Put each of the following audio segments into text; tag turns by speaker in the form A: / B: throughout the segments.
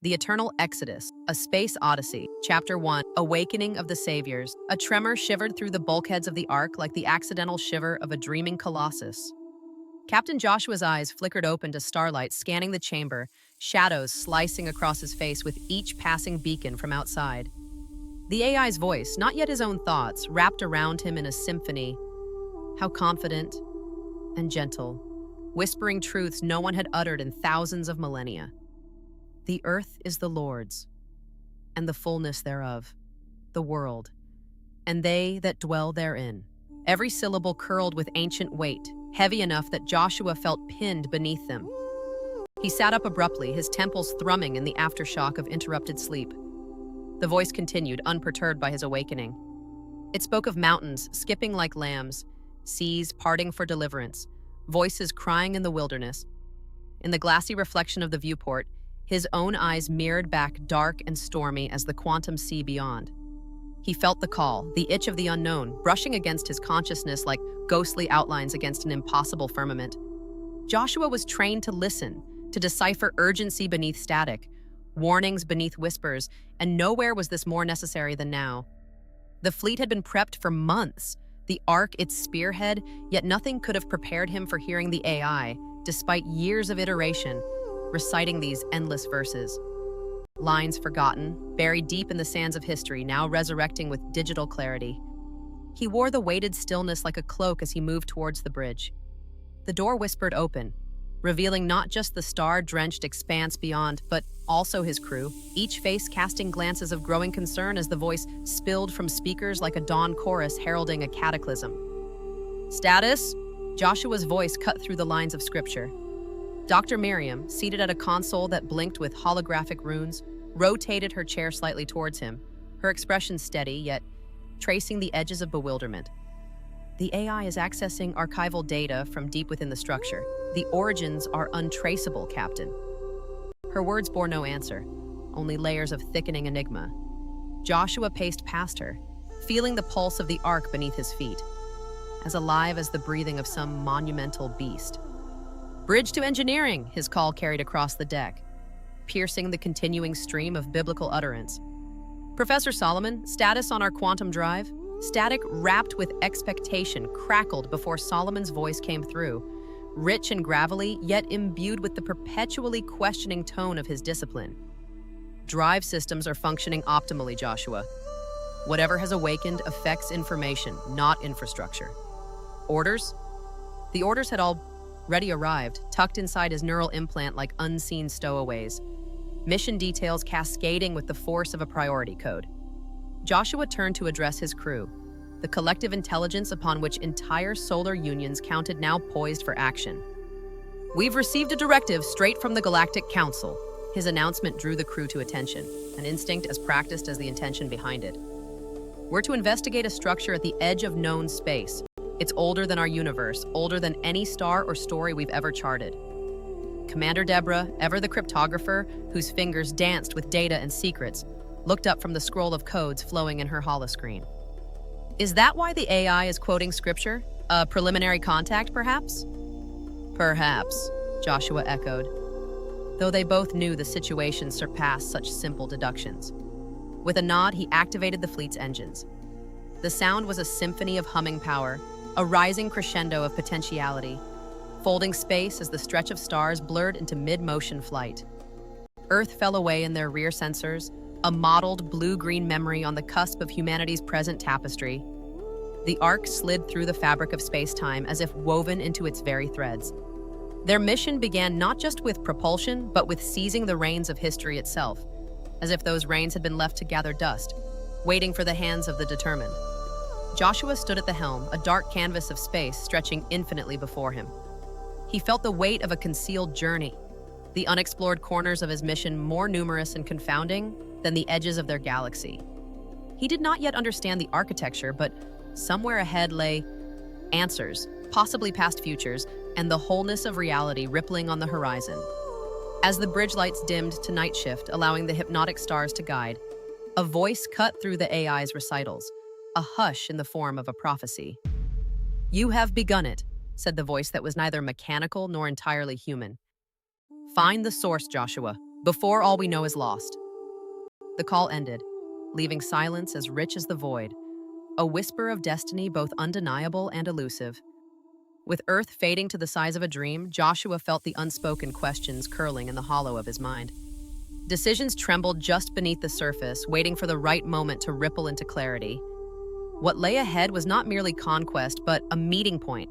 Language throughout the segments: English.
A: The Eternal Exodus, A Space Odyssey, Chapter 1, Awakening of the Saviors. A tremor shivered through the bulkheads of the Ark like the accidental shiver of a dreaming colossus. Captain Joshua's eyes flickered open to starlight, scanning the chamber, shadows slicing across his face with each passing beacon from outside. The AI's voice, not yet his own thoughts, wrapped around him in a symphony. How confident and gentle, whispering truths no one had uttered in thousands of millennia. The earth is the Lord's, and the fullness thereof, the world, and they that dwell therein. Every syllable curled with ancient weight, heavy enough that Joshua felt pinned beneath them. He sat up abruptly, his temples thrumming in the aftershock of interrupted sleep. The voice continued, unperturbed by his awakening. It spoke of mountains skipping like lambs, seas parting for deliverance, voices crying in the wilderness. In the glassy reflection of the viewport, his own eyes mirrored back dark and stormy as the quantum sea beyond. He felt the call, the itch of the unknown, brushing against his consciousness like ghostly outlines against an impossible firmament. Joshua was trained to listen, to decipher urgency beneath static, warnings beneath whispers, and nowhere was this more necessary than now. The fleet had been prepped for months, the Ark its spearhead, yet nothing could have prepared him for hearing the AI, despite years of iteration, reciting these endless verses. Lines forgotten, buried deep in the sands of history, now resurrecting with digital clarity. He wore the weighted stillness like a cloak as he moved towards the bridge. The door whispered open, revealing not just the star-drenched expanse beyond, but also his crew, each face casting glances of growing concern as the voice spilled from speakers like a dawn chorus heralding a cataclysm. Status? Joshua's voice cut through the lines of scripture. Dr. Miriam, seated at a console that blinked with holographic runes, rotated her chair slightly towards him, her expression steady, yet tracing the edges of bewilderment. The AI is accessing archival data from deep within the structure. The origins are untraceable, Captain. Her words bore no answer, only layers of thickening enigma. Joshua paced past her, feeling the pulse of the Ark beneath his feet, as alive as the breathing of some monumental beast. Bridge to engineering, his call carried across the deck, piercing the continuing stream of biblical utterance. Professor Solomon, status on our quantum drive? Static wrapped with expectation crackled before Solomon's voice came through, rich and gravelly, yet imbued with the perpetually questioning tone of his discipline. Drive systems are functioning optimally, Joshua. Whatever has awakened affects information, not infrastructure. Orders? The orders had already arrived, tucked inside his neural implant like unseen stowaways. Mission details cascading with the force of a priority code. Joshua turned to address his crew, the collective intelligence upon which entire solar unions counted now poised for action. We've received a directive straight from the Galactic Council. His announcement drew the crew to attention, an instinct as practiced as the intention behind it. We're to investigate a structure at the edge of known space. It's older than our universe, older than any star or story we've ever charted. Commander Deborah, ever the cryptographer, whose fingers danced with data and secrets, looked up from the scroll of codes flowing in her holoscreen. Is that why the AI is quoting scripture? A preliminary contact, perhaps? Perhaps, Joshua echoed, though they both knew the situation surpassed such simple deductions. With a nod, he activated the fleet's engines. The sound was a symphony of humming power, a rising crescendo of potentiality, folding space as the stretch of stars blurred into mid-motion flight. Earth fell away in their rear sensors, a mottled blue-green memory on the cusp of humanity's present tapestry. The Ark slid through the fabric of space-time as if woven into its very threads. Their mission began not just with propulsion, but with seizing the reins of history itself, as if those reins had been left to gather dust, waiting for the hands of the determined. Joshua stood at the helm, a dark canvas of space stretching infinitely before him. He felt the weight of a concealed journey, the unexplored corners of his mission more numerous and confounding than the edges of their galaxy. He did not yet understand the architecture, but somewhere ahead lay answers, possibly past futures, and the wholeness of reality rippling on the horizon. As the bridge lights dimmed to night shift, allowing the hypnotic stars to guide, a voice cut through the AI's recitals, a hush in the form of a prophecy. You have begun it, said the voice that was neither mechanical nor entirely human. Find the source, Joshua. before all we know is lost. The call ended, leaving silence as rich as the void, a whisper of destiny both undeniable and elusive. With Earth fading to the size of a dream, Joshua felt the unspoken questions curling in the hollow of his mind. Decisions trembled just beneath the surface, waiting for the right moment to ripple into clarity. What lay ahead was not merely conquest, but a meeting point,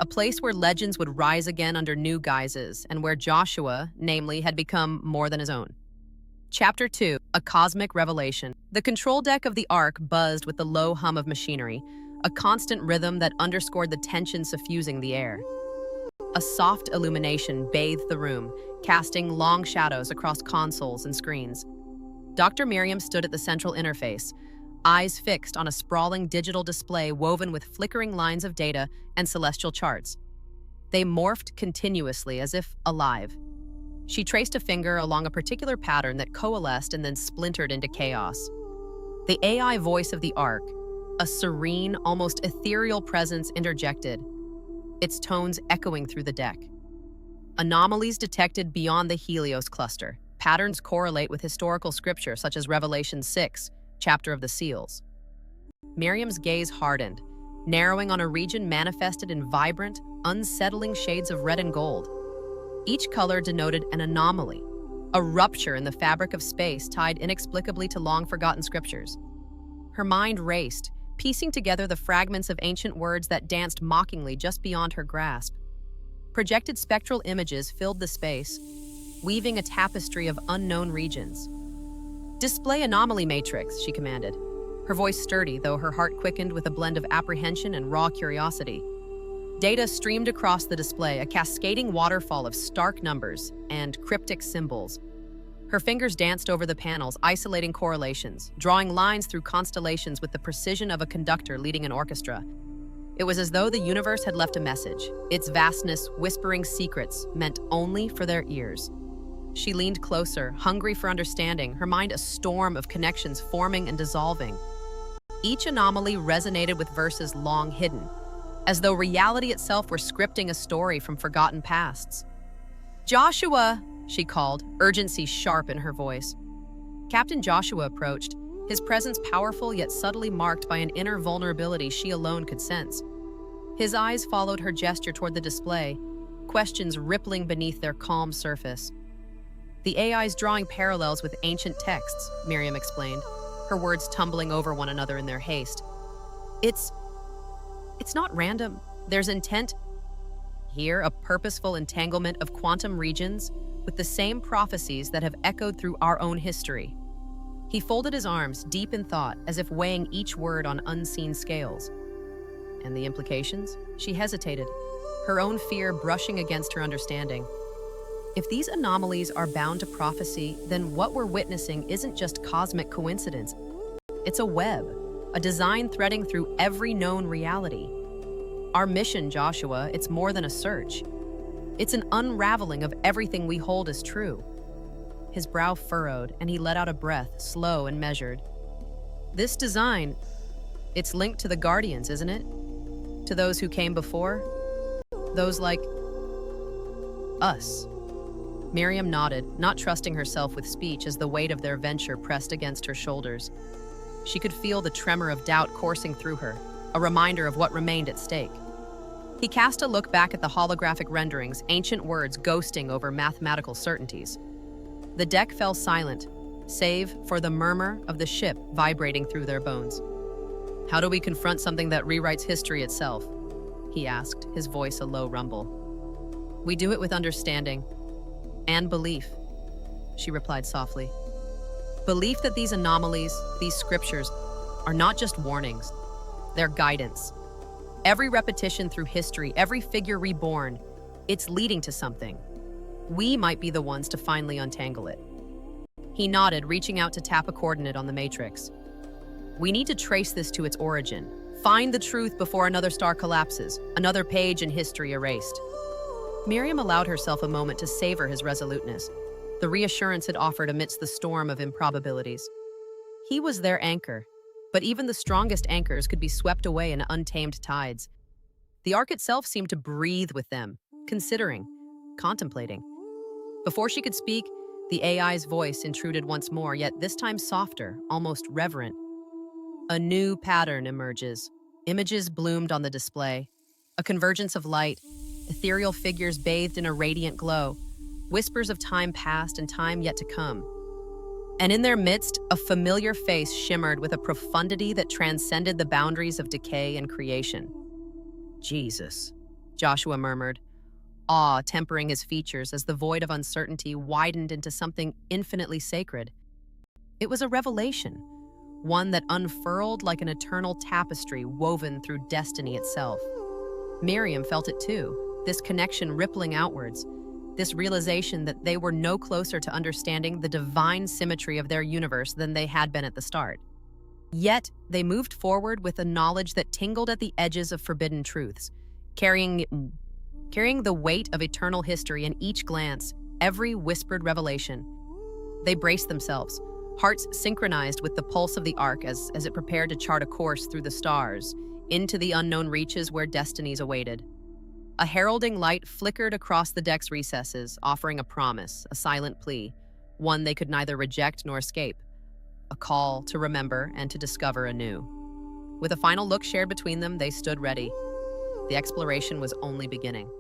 A: a place where legends would rise again under new guises, and where Joshua, namely, had become more than his own. Chapter 2, A Cosmic Revelation. The control deck of the Ark buzzed with the low hum of machinery, a constant rhythm that underscored the tension suffusing the air. A soft illumination bathed the room, casting long shadows across consoles and screens. Dr. Miriam stood at the central interface, eyes fixed on a sprawling digital display woven with flickering lines of data and celestial charts. They morphed continuously as if alive. She traced a finger along a particular pattern that coalesced and then splintered into chaos. The AI voice of the Ark, a serene, almost ethereal presence, interjected, its tones echoing through the deck. Anomalies detected beyond the Helios cluster. Patterns correlate with historical scripture such as Revelation 6, Chapter of the Seals. Miriam's gaze hardened, narrowing on a region manifested in vibrant, unsettling shades of red and gold. Each color denoted an anomaly, a rupture in the fabric of space tied inexplicably to long-forgotten scriptures. Her mind raced, piecing together the fragments of ancient words that danced mockingly just beyond her grasp. Projected spectral images filled the space, weaving a tapestry of unknown regions. "Display anomaly matrix," she commanded, her voice sturdy, though her heart quickened with a blend of apprehension and raw curiosity. Data streamed across the display, a cascading waterfall of stark numbers and cryptic symbols. Her fingers danced over the panels, isolating correlations, drawing lines through constellations with the precision of a conductor leading an orchestra. It was as though the universe had left a message, its vastness whispering secrets meant only for their ears. She leaned closer, hungry for understanding, her mind a storm of connections forming and dissolving. Each anomaly resonated with verses long hidden, as though reality itself were scripting a story from forgotten pasts. "Joshua!" she called, urgency sharp in her voice. Captain Joshua approached, his presence powerful yet subtly marked by an inner vulnerability she alone could sense. His eyes followed her gesture toward the display, questions rippling beneath their calm surface. "The AI's drawing parallels with ancient texts," Miriam explained, her words tumbling over one another in their haste. It's not random. There's intent here, a purposeful entanglement of quantum regions with the same prophecies that have echoed through our own history." He folded his arms, deep in thought, as if weighing each word on unseen scales. "And the implications?" She hesitated, her own fear brushing against her understanding. If these anomalies are bound to prophecy, then what we're witnessing isn't just cosmic coincidence. It's a web, a design threading through every known reality. Our mission, Joshua, it's more than a search. It's an unraveling of everything we hold as true. His brow furrowed, and he let out a breath, slow and measured. This design, it's linked to the Guardians, isn't it? To those who came before? Those like us. Miriam nodded, not trusting herself with speech as the weight of their venture pressed against her shoulders. She could feel the tremor of doubt coursing through her, a reminder of what remained at stake. He cast a look back at the holographic renderings, ancient words ghosting over mathematical certainties. The deck fell silent, save for the murmur of the ship vibrating through their bones. "How do we confront something that rewrites history itself?" he asked, his voice a low rumble. "We do it with understanding and belief," she replied softly. "Belief that these anomalies, these scriptures, are not just warnings, they're guidance. Every repetition through history, every figure reborn, it's leading to something. We might be the ones to finally untangle it." He nodded, reaching out to tap a coordinate on the matrix. "We need to trace this to its origin, find the truth before another star collapses, another page in history erased." Miriam allowed herself a moment to savor his resoluteness, the reassurance it offered amidst the storm of improbabilities. He was their anchor, but even the strongest anchors could be swept away in untamed tides. The Ark itself seemed to breathe with them, considering, contemplating. Before she could speak, The AI's voice intruded once more, yet this time softer, almost reverent. A new pattern emerges. Images bloomed on the display. A convergence of light, ethereal figures bathed in a radiant glow. Whispers of time past and time yet to come. And in their midst, a familiar face shimmered with a profundity that transcended the boundaries of decay and creation. Jesus, Joshua murmured, awe tempering his features as the void of uncertainty widened into something infinitely sacred. It was a revelation, one that unfurled like an eternal tapestry woven through destiny itself. Miriam felt it too, this connection rippling outwards, this realization that they were no closer to understanding the divine symmetry of their universe than they had been at the start. Yet, they moved forward with a knowledge that tingled at the edges of forbidden truths, carrying the weight of eternal history in each glance, every whispered revelation. They braced themselves, hearts synchronized with the pulse of the Ark as it prepared to chart a course through the stars, into the unknown reaches where destinies awaited. A heralding light flickered across the deck's recesses, offering a promise, a silent plea, one they could neither reject nor escape, a call to remember and to discover anew. With a final look shared between them, they stood ready. The exploration was only beginning.